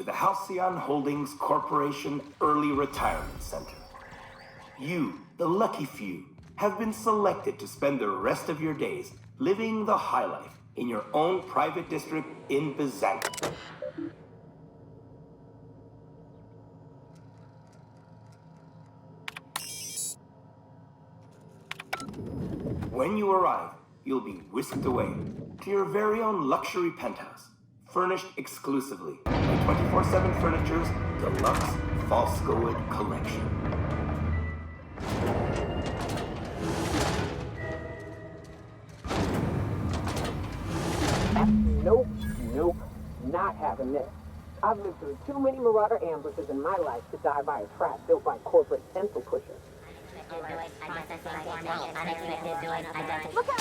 the Halcyon Holdings Corporation Early Retirement Center. You, the lucky few, have been selected to spend the rest of your days living the high life in your own private district in Byzantium. When you arrive, you'll be whisked away to your very own luxury penthouse, furnished exclusively by 24/7 Furniture's deluxe Falskoid collection. Nope, not having this. I've lived through too many Marauder ambushes in my life to die by a trap built by corporate pencil pushers. Look out!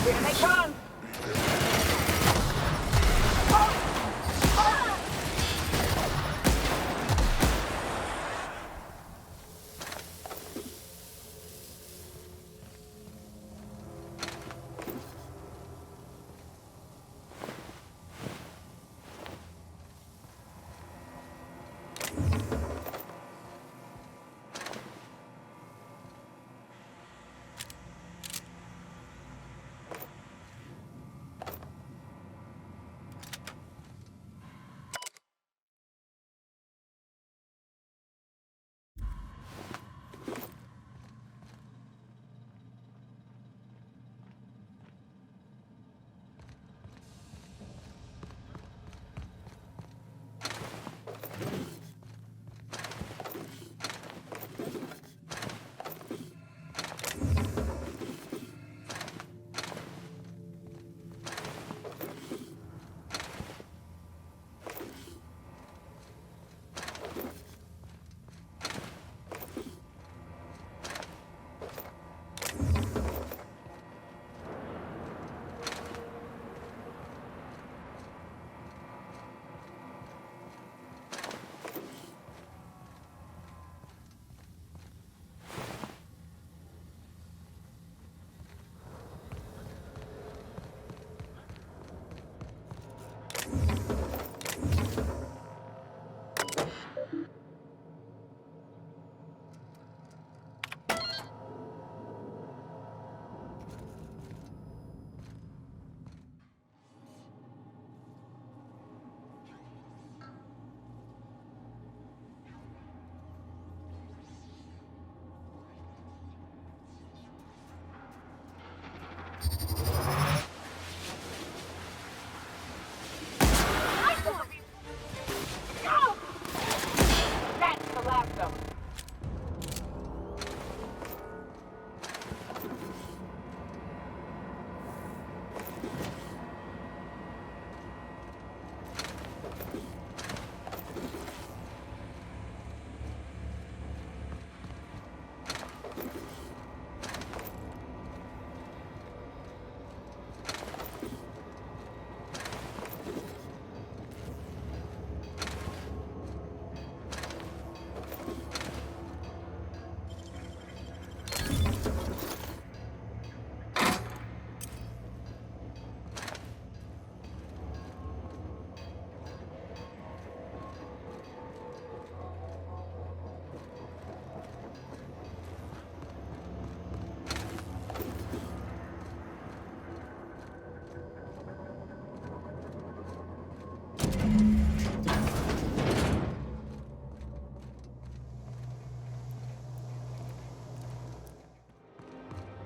Here they come!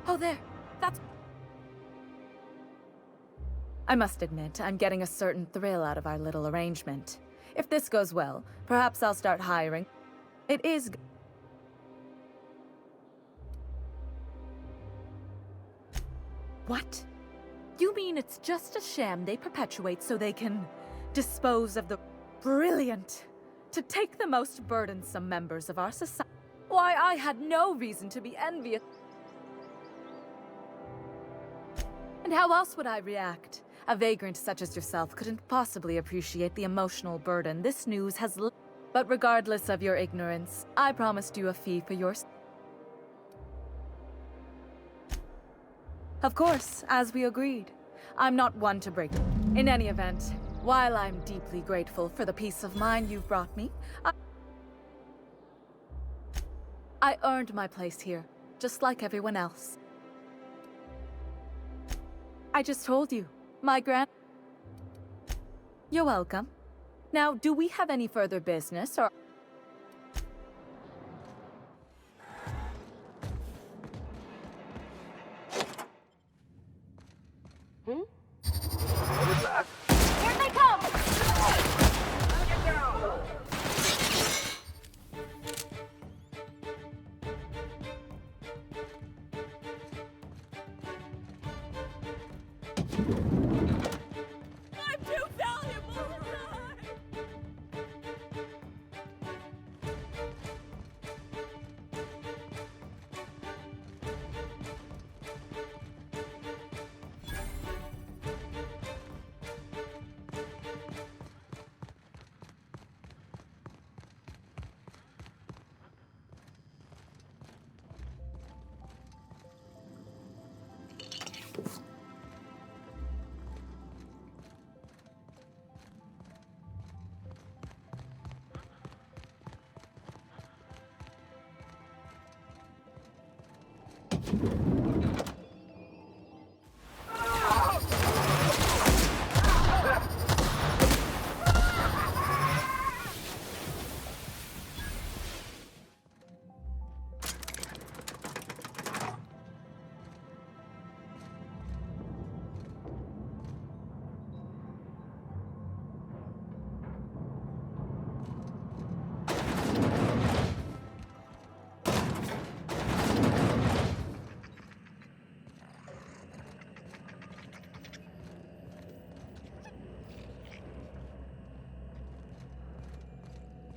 Oh, there. That's... I must admit, I'm getting a certain thrill out of our little arrangement. If this goes well, perhaps I'll start hiring. It is... What? You mean it's just a sham they perpetuate so they can dispose of the... Brilliant! To take the most burdensome members of our society. Why, I had no reason to be envious. And how else would I react? A vagrant such as yourself couldn't possibly appreciate the emotional burden this news has But regardless of your ignorance, I promised you a fee for your... Of course, as we agreed. I'm not one to break. In any event, while I'm deeply grateful for the peace of mind you've brought me, I earned my place here, just like everyone else. I just told you, You're welcome. Now, do we have any further business, or... Hmm? Here they come! Get down! I'm too valuable to die!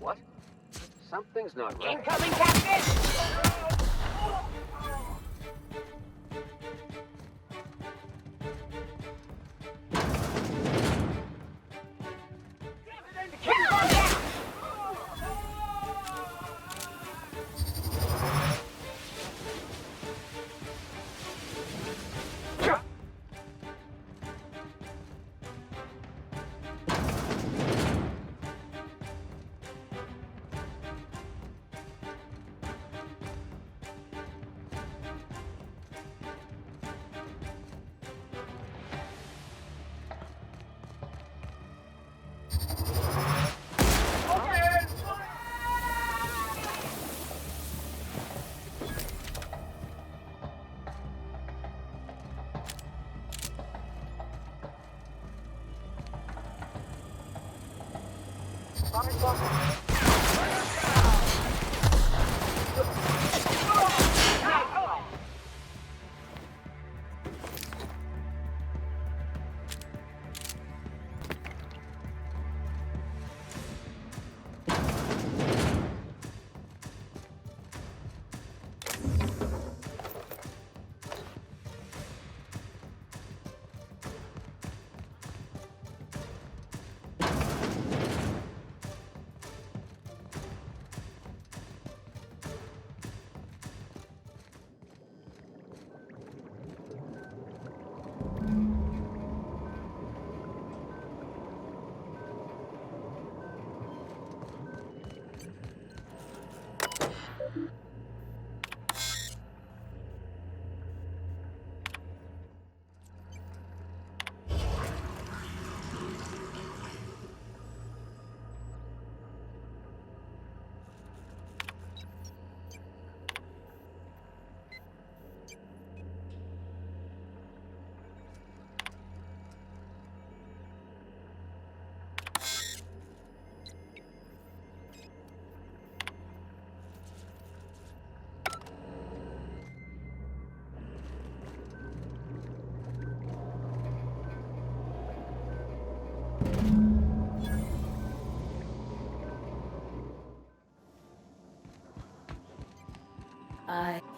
What? Something's not right. Incoming, Captain!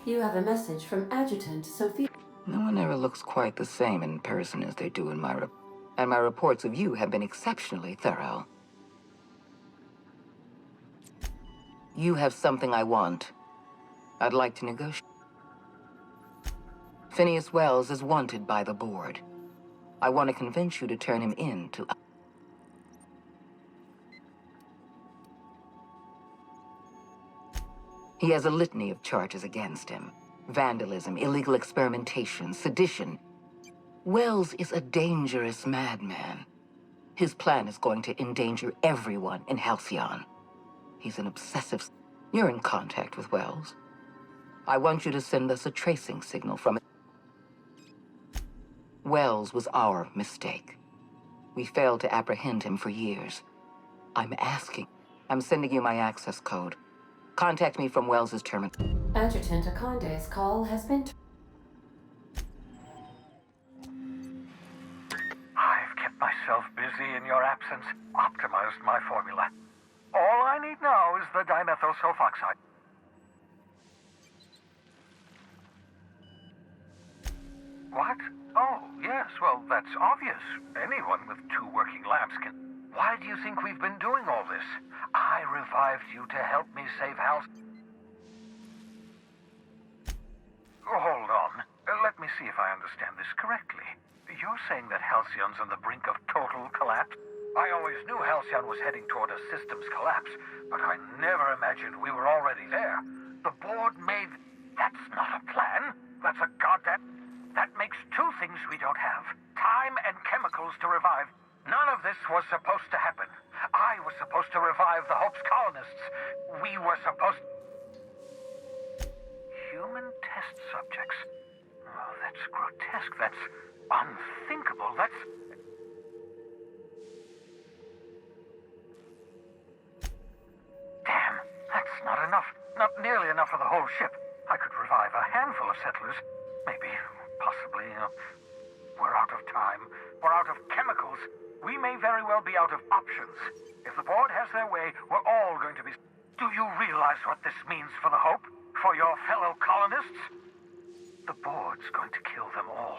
You have a message from Adjutant Sophia. No one ever looks quite the same in person as they do in and my reports of you have been exceptionally thorough. You have something I want. I'd like to negotiate. Phineas Wells is wanted by the board. I want to convince you to turn him in to... He has a litany of charges against him. Vandalism, illegal experimentation, sedition. Wells is a dangerous madman. His plan is going to endanger everyone in Halcyon. He's an obsessive... You're in contact with Wells. I want you to send us a tracing signal from it. Wells was our mistake. We failed to apprehend him for years. I'm sending you my access code. Contact me from Wells's terminal. Adjutant Akonde's call has been... I've kept myself busy in your absence, optimized my formula. All I need now is the dimethyl sulfoxide. What? Oh, yes, well, that's obvious. Anyone with 2 working labs can... Why do you think we've been doing all this? I revived you to help me save Hal... Hold on. Let me see if I understand this correctly. You're saying that Halcyon's on the brink of total collapse? I always knew Halcyon was heading toward a systems collapse, but I never imagined we were already there. The board made... That's not a plan. That's a goddamn... That makes 2 things we don't have. Time and chemicals to revive. None of this was supposed to happen. I was supposed to revive the Hope's colonists. We were supposed... Human test subjects. Oh, that's grotesque. That's unthinkable. That's... Damn, that's not enough. Not nearly enough for the whole ship. I could revive a handful of settlers. Maybe, possibly, we're out of time. We're out of chemicals. We may very well be out of options. If the board has their way, we're all going to be... Do you realize what this means for the Hope? For your fellow colonists? The board's going to kill them all.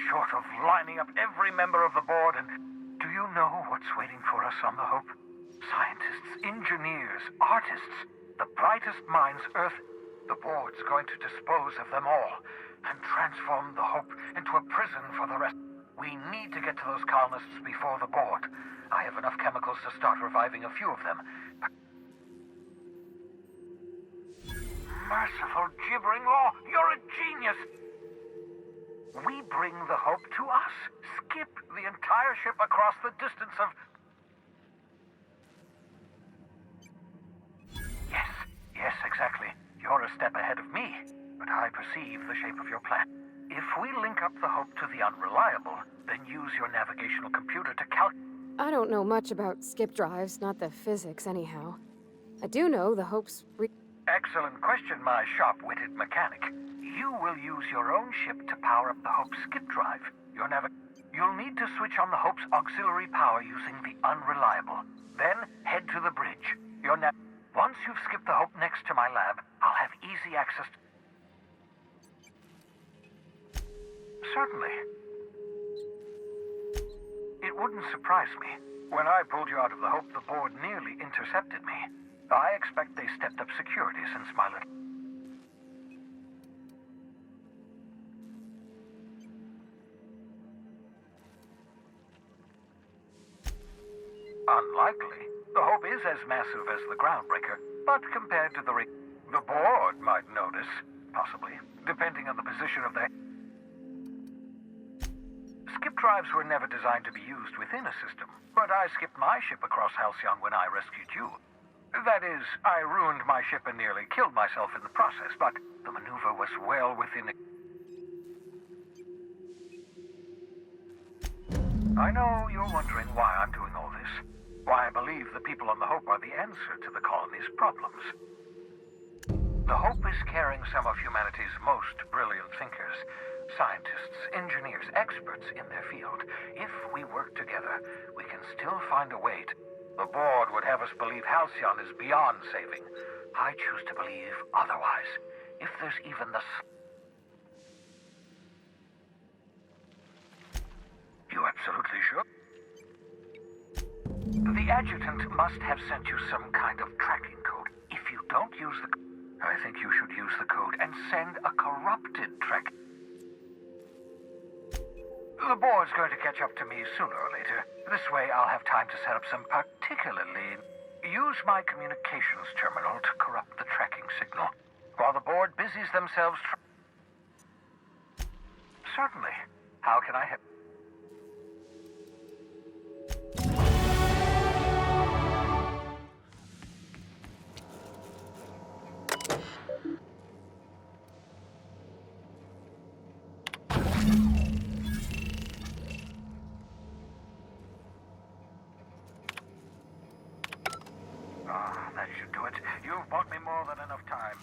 Short of lining up every member of the board, and do you know what's waiting for us on the Hope? Scientists, engineers, artists, the brightest minds Earth... The board's going to dispose of them all and transform the Hope into a prison for the rest. We need to get to those colonists before the board. I have enough chemicals to start reviving a few of them. But... Merciful gibbering law, you're a genius! We bring the Hope to us. Skip the entire ship across the distance of... Yes, exactly. You're a step ahead of me, but I perceive the shape of your plan. If we link up the Hope to the Unreliable, then use your navigational computer to I don't know much about skip drives, not the physics anyhow. I do know the Hope's... Excellent question, my sharp-witted mechanic. You will use your own ship to power up the Hope's skip drive. You'll need to switch on the Hope's auxiliary power using the Unreliable. Then head to the bridge. Once you've skipped the Hope next to my lab, I'll have easy access to... Certainly. It wouldn't surprise me. When I pulled you out of the Hope, the board nearly intercepted me. I expect they stepped up security since my little... Unlikely. The Hope is as massive as the Groundbreaker, but compared to the board might notice, possibly, depending on the position of their... Skip drives were never designed to be used within a system, but I skipped my ship across Halcyon when I rescued you. That is, I ruined my ship and nearly killed myself in the process, but the maneuver was well within it. I know you're wondering why I'm doing all this. Why I believe the people on the Hope are the answer to the colony's problems. The Hope is carrying some of humanity's most brilliant thinkers, scientists, engineers, experts in their field. If we work together, we can still find a way to... The board would have us believe Halcyon is beyond saving. I choose to believe otherwise. If there's even the... You absolutely sure? The adjutant must have sent you some kind of tracking code. If you don't use the... I think you should use the code and send a corrupted track. The board's going to catch up to me sooner or later. This way I'll have time to set up some particularly... Use my communications terminal to corrupt the tracking signal, while the board busies themselves... Certainly. How can I help? That should do it. You've bought me more than enough time.